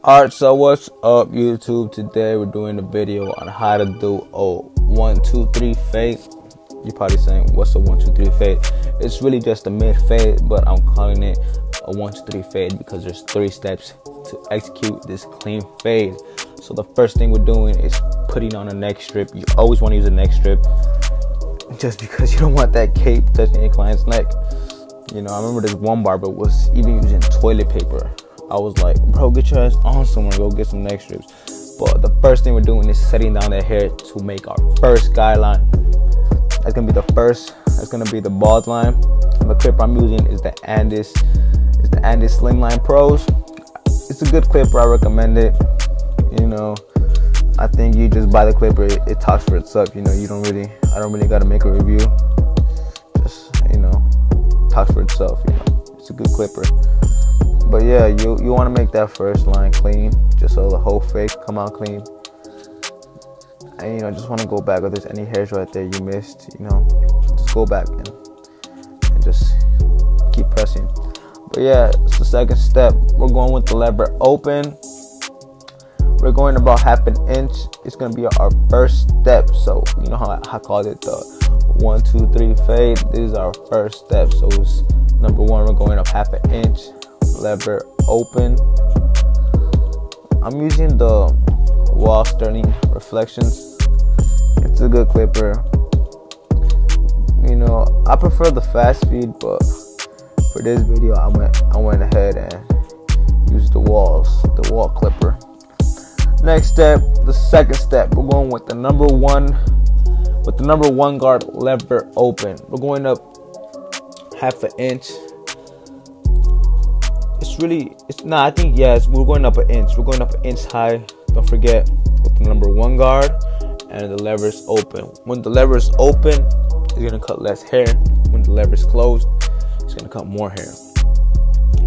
Alright, so what's up YouTube? Today we're doing a video on how to do a 1 2 3 fade. You're probably saying, what's a 1 2 3 fade? It's really just a mid fade, but I'm calling it a 1 2 3 fade because there's 3 steps to execute this clean fade. So the first thing we're doing is putting on a neck strip. You always want to use a neck strip just because you don't want that cape touching your client's neck. You know, I remember this one barber was even using toilet paper. I was like, bro, get your ass on somewhere, go get some neck strips. But the first thing we're doing is setting down the hair to make our first guideline. That's gonna be the first. That's gonna be the bald line. And the clipper I'm using is the Andis Slimline Pros. It's a good clipper. I recommend it. You know, I think you just buy the clipper. It talks for itself. You know, I don't really gotta make a review. Just, you know, talks for itself. You know, it's a good clipper. But yeah, you want to make that first line clean, just so the whole fade come out clean. And you know, just want to go back if there's any hairs right there you missed. You know, just go back and just keep pressing. But yeah, it's the second step. We're going with the lever open. We're going about 1/2 inch. It's gonna be our first step. So you know how I called it the 1 2 3 fade. This is our first step. So it's number 1. We're going up 1/2 inch. Lever open. I'm using the Wall Sterling Reflections. It's a good clipper. You know, I prefer the fast feed, but for this video I went ahead and used the wall clipper. Next step, the second step, we're going with the number 1 guard lever open. We're going up 1/2 inch. We're going up 1 inch. We're going up 1 inch high. Don't forget with the number 1 guard and the lever is open. When the lever is open, it's gonna cut less hair. When the lever is closed, it's gonna cut more hair.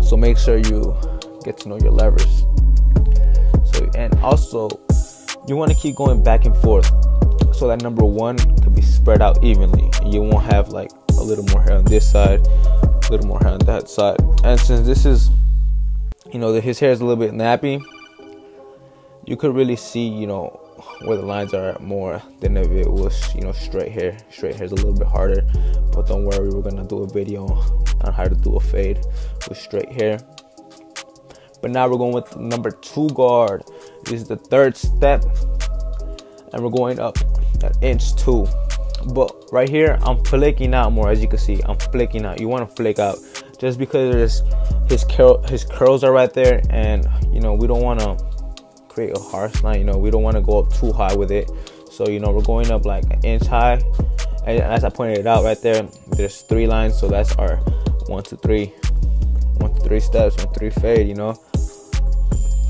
So make sure you get to know your levers. And also, you want to keep going back and forth so that number 1 can be spread out evenly, and you won't have like a little more hair on this side, a little more hair on that side. And since this is, you know, his hair is a little bit nappy, you could really see, you know, where the lines are more than if it was, you know, straight hair. Straight hair is a little bit harder, but don't worry, we're gonna do a video on how to do a fade with straight hair. But now we're going with the number 2 guard. This is the third step, and we're going up 1 inch too. But right here, I'm flaking out more. As you can see, I'm flaking out. You want to flake out just because his curls are right there, and you know, we don't want to create a harsh line. You know, we don't want to go up too high with it. So you know, we're going up like 1 inch high, and as I pointed it out right there, there's 3 lines. So that's our 1 2 3 steps, 1 3 fade. You know.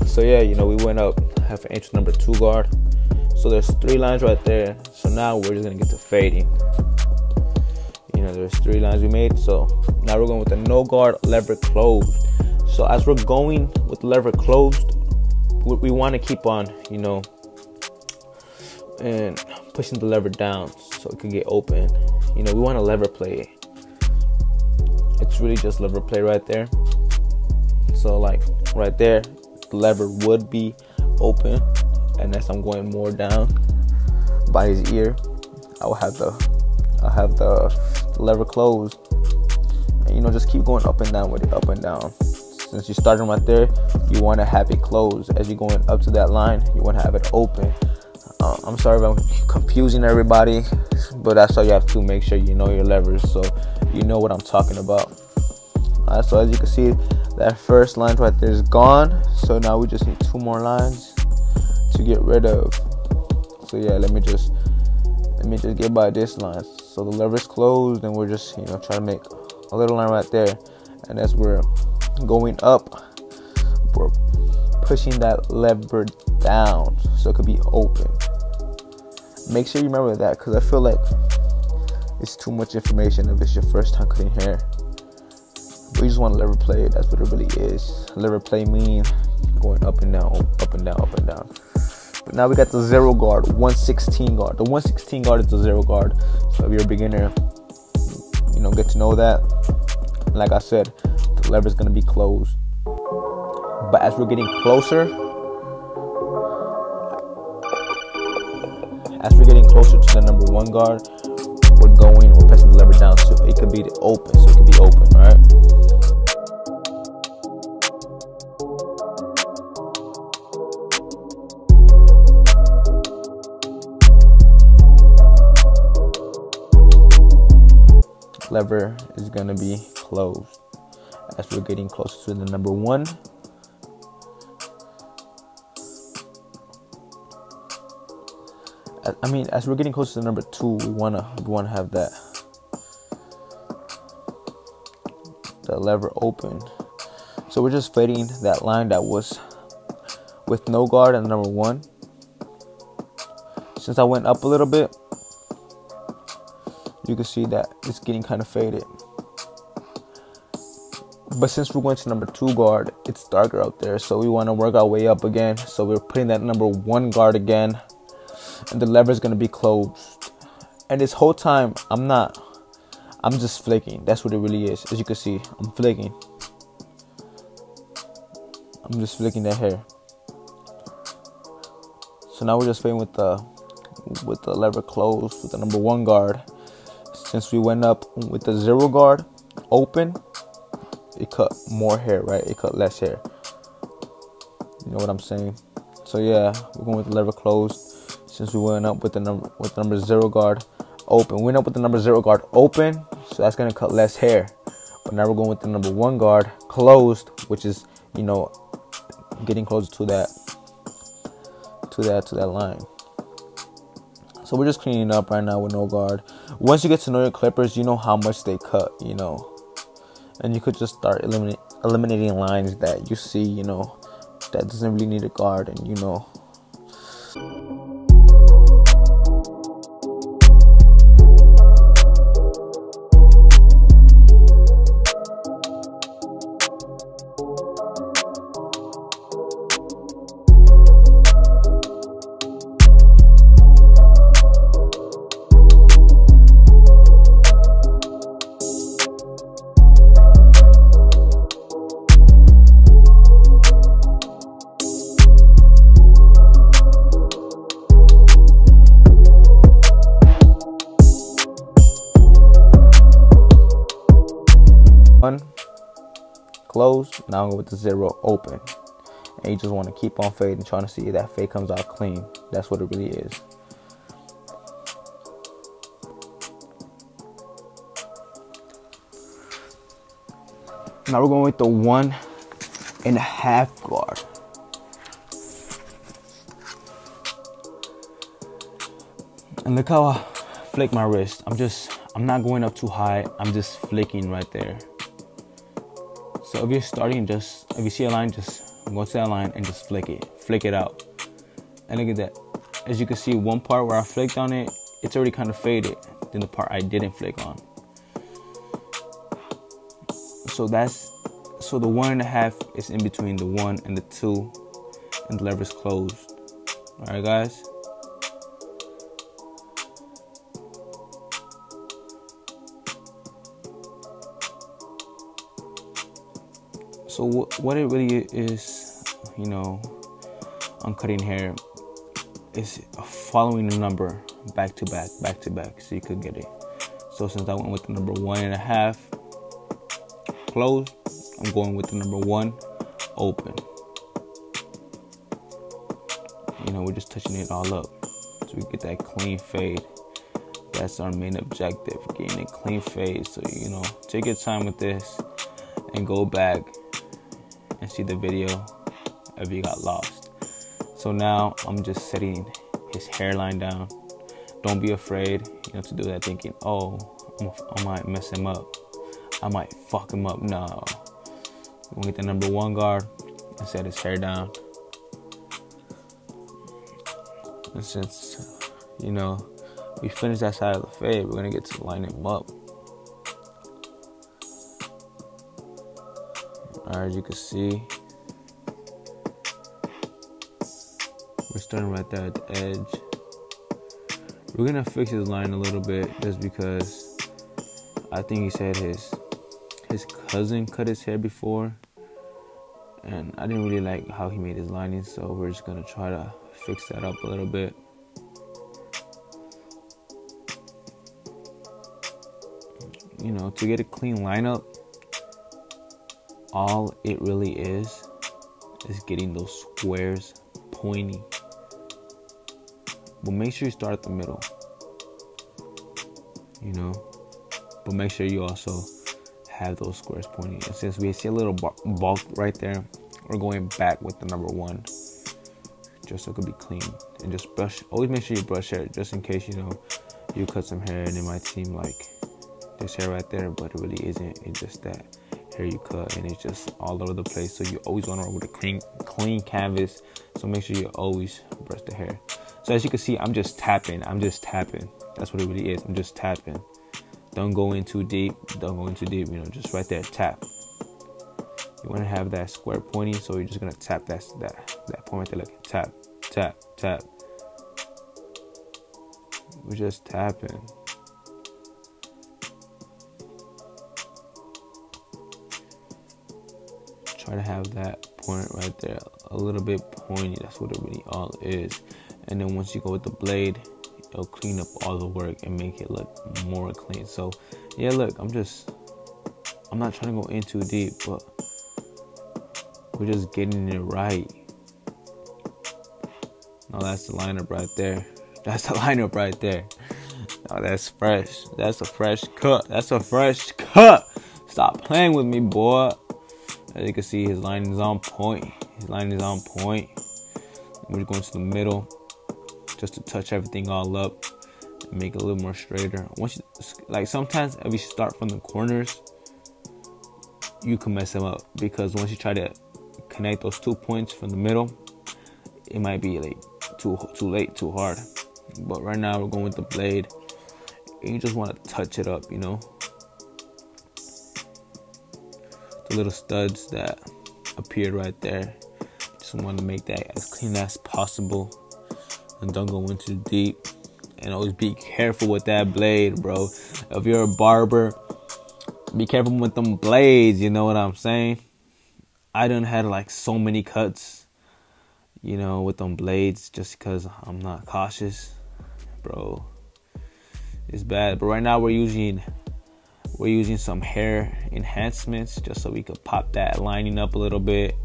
So yeah, you know, we went up 1/2 inch number 2 guard. So there's 3 lines right there. So now we're just gonna get to fading. You know, there's 3 lines we made. So now we're going with the no guard lever closed. So as we're going with the lever closed, we want to keep on, you know, and pushing the lever down so it can get open. You know, we want to lever play. It's really just lever play right there. So like right there, the lever would be open, and as I'm going more down by his ear, I'll have the lever closed, and you know, just keep going up and down with it, up and down. Since you're starting right there, you want to have it closed. As you're going up to that line, you want to have it open. I'm sorry if I'm confusing everybody, but that's all you have to make sure you know your levers, so you know what I'm talking about. So as you can see, that first line right there is gone. So now we just need 2 more lines to get rid of. So yeah, let me just get by this line. So the lever is closed, and we're just, you know, trying to make a little line right there. And as we're going up, we're pushing that lever down so it could be open. Make sure you remember that, because I feel like it's too much information if it's your first time cutting hair. We just want to lever play. That's what it really is. Lever play meaning going up and down, up and down, up and down. But now we got the 0 guard, 1/16 guard. The 1/16 guard is the 0 guard. So if you're a beginner, you know, get to know that. Like I said, the lever is going to be closed. But as we're getting closer, as we're getting closer to the number 1 guard, we're pressing the lever down so it could be open, right? Lever is going to be closed as we're getting closer to the number 1. As we're getting closer to the number 2, we wanna have that lever open. So we're just fading that line that was with no guard and number 1. Since I went up a little bit, you can see that it's getting kind of faded. But since we're going to number 2 guard, it's darker out there, so we want to work our way up again. So we're putting that number 1 guard again, and the lever is going to be closed. And this whole time, I'm just flicking. That's what it really is. As you can see, I'm flicking. I'm just flicking that hair. So now we're just fading with the lever closed with the number 1 guard. Since we went up with the 0 guard open, it cut more hair, right? It cut less hair. You know what I'm saying? So yeah, we're going with the lever closed. Since we went up with the number 0 guard open, we went up with the number 0 guard open, so that's gonna cut less hair. But now we're going with the number 1 guard closed, which is, you know, getting closer to that line. So we're just cleaning up right now with no guard. Once you get to know your clippers, you know how much they cut, you know. And you could just start eliminating lines that you see, you know, that doesn't really need a guard, and you know. Closed. Now I'm going with the 0 open, and you just want to keep on fading, trying to see if that fade comes out clean. That's what it really is. Now we're going with the 1.5 guard. And look how I flick my wrist. I'm not going up too high. I'm just flicking right there. So if you're starting, if you see a line, just go to that line and just flick it out. And look at that. As you can see, one part where I flicked on it, it's already kind of faded than the part I didn't flick on. So the 1.5 is in between the 1 and the 2, and the lever is closed. All right, guys. So what it really is, you know, on cutting hair is following the number back to back, so you could get it. So since I went with the number 1.5 closed, I'm going with the number 1 open. You know, we're just touching it all up so we get that clean fade. That's our main objective, getting a clean fade. So, you know, take your time with this and go back and see the video if you got lost. So now I'm just setting his hairline down. Don't be afraid, you know, to do that thinking, oh, I might mess him up, I might fuck him up. No, we'll get the number 1 guard and set his hair down. And since, you know, we finished that side of the fade, we're gonna get to line him up. Alright, as you can see, we're starting right there at the edge. We're gonna fix his line a little bit just because I think he said his cousin cut his hair before, and I didn't really like how he made his lining, so we're just gonna try to fix that up a little bit. you know, to get a clean lineup, all it really is getting those squares pointy. But make sure you start at the middle, you know. But make sure you also have those squares pointy. And since we see a little bulk right there, we're going back with the number 1, just so it could be clean. And just brush. Always make sure you brush hair, just in case, you know, you cut some hair and it might seem like there's hair right there, but it really isn't. It's just that hair you cut, and it's just all over the place. So you always want to run with a clean canvas. So make sure you always brush the hair. So as you can see, I'm just tapping. That's what it really is. I'm just tapping. Don't go in too deep. You know, just right there, tap. You want to have that square pointy, so you're just gonna tap that point right there, like tap, tap, tap. We're just tapping. Try to have that point right there a little bit pointy. That's what it really all is. And then once you go with the blade, it'll clean up all the work and make it look more clean. So yeah, look, I'm not trying to go in too deep, but we're just getting it right. Now that's the lineup right there. That's the lineup right there. Now that's fresh. That's a fresh cut. Stop playing with me, boy. As you can see, his line is on point. We're going to the middle just to touch everything all up and make it a little more straighter. Once you, like, sometimes if you start from the corners, you can mess them up, because once you try to connect those 2 points from the middle, it might be like too late, too hard. But right now we're going with the blade, and you just want to touch it up, you know. The little studs that appeared right there, just want to make that as clean as possible, and don't go in too deep. And always be careful with that blade, bro. If you're a barber, be careful with them blades, you know what I'm saying? I done had like so many cuts, you know, with them blades, just because I'm not cautious, bro. It's bad. But right now we're using some hair enhancements just so we could pop that lining up a little bit.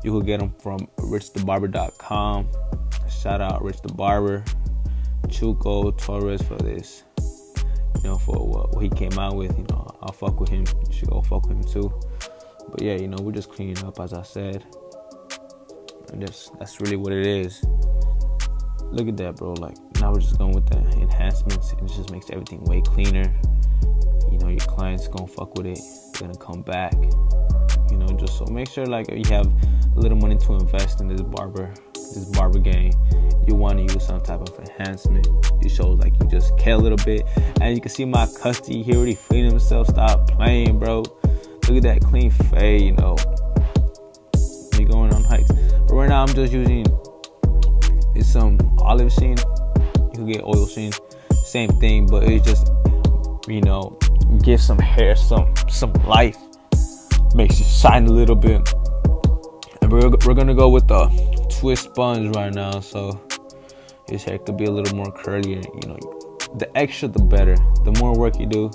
You could get them from richthebarber.com. Shout out Rich the Barber, Chuco Torres for this, you know, for what he came out with. You know, I'll fuck with him. You should go fuck with him too. But yeah, you know, we're just cleaning up, as I said, and that's really what it is. Look at that, bro. Like, now we're just going with the enhancements, and it just makes everything way cleaner. You know, your client's gonna fuck with it, they're gonna come back, you know. Just so make sure, like, if you have a little money to invest in this barber game, you want to use some type of enhancement. It shows like you just care a little bit. And you can see my custody, he already freed himself. Stop playing, bro. Look at that clean fade, you know. Me going on hikes. But right now I'm just using some olive sheen. You can get oil sheen, same thing, but it's just, you know, give some hair some life, makes it shine a little bit. And we're gonna go with the twist sponge right now, so his hair could be a little more curly. And, you know, the extra the better. The more work you do,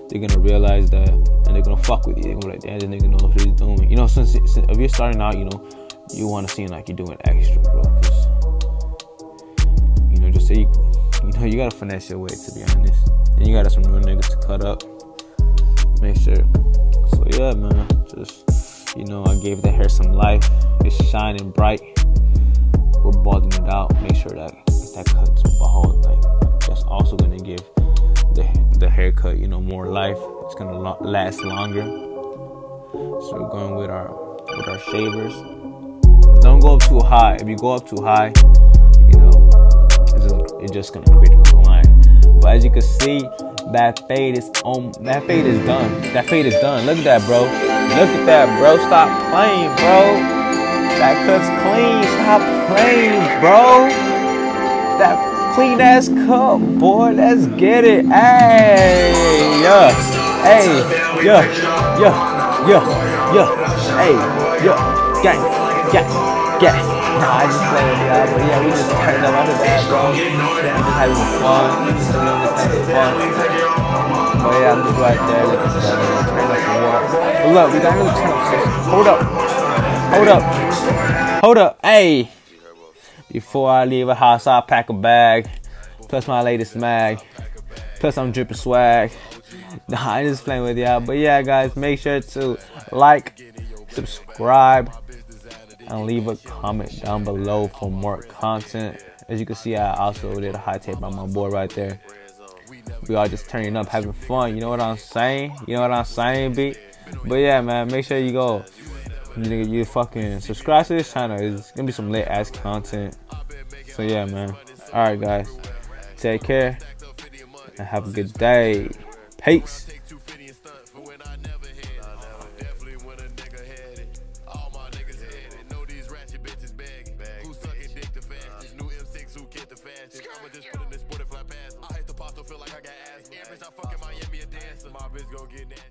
they're gonna realize that, and they're gonna fuck with you. They're gonna be like, damn, this nigga knows what he's doing. You know, since if you're starting out, you know, you want to seem like you're doing extra, bro. You know, just say you gotta finesse your way, to be honest. And you got some real niggas to cut up. Make sure. So yeah, man. Just, you know, I gave the hair some life. It's shining bright. We're balding it out. Make sure that cut's bald. Like, that's also gonna give the haircut, you know, more life. It's gonna last longer. So we're going with our shavers. Don't go up too high. If you go up too high, you know, it's just gonna create a line. But as you can see, that fade is done. That fade is done. Look at that, bro. Look at that, bro. Stop playing, bro. That cut's clean. Stop playing, bro. That clean ass cut, boy. Let's get it. Hey, yeah. Hey, yeah. Hey, gang. Nah, I just played with y'all, but yeah, we just turned up after that, bro. I'm just having fun. But yeah, I'm just right there. Turn up some walk. But look, we got another turn up session. Hold up. Hey. Before I leave a house, I'll pack a bag. Plus my latest mag. Plus I'm dripping swag. Nah, I'm just playing with y'all. But yeah, guys, make sure to like, subscribe, and leave a comment down below for more content. As you can see, I also did a high tape on my board right there. We all just turning up, having fun. You know what I'm saying? B? But yeah, man, make sure you go. You fucking subscribe to this channel. It's gonna be some lit ass content. So yeah, man. Alright, guys. Take care. And have a good day. Peace. Feel like I got ass. Every time fucking Miami a dancer. My bitch gon' get nasty.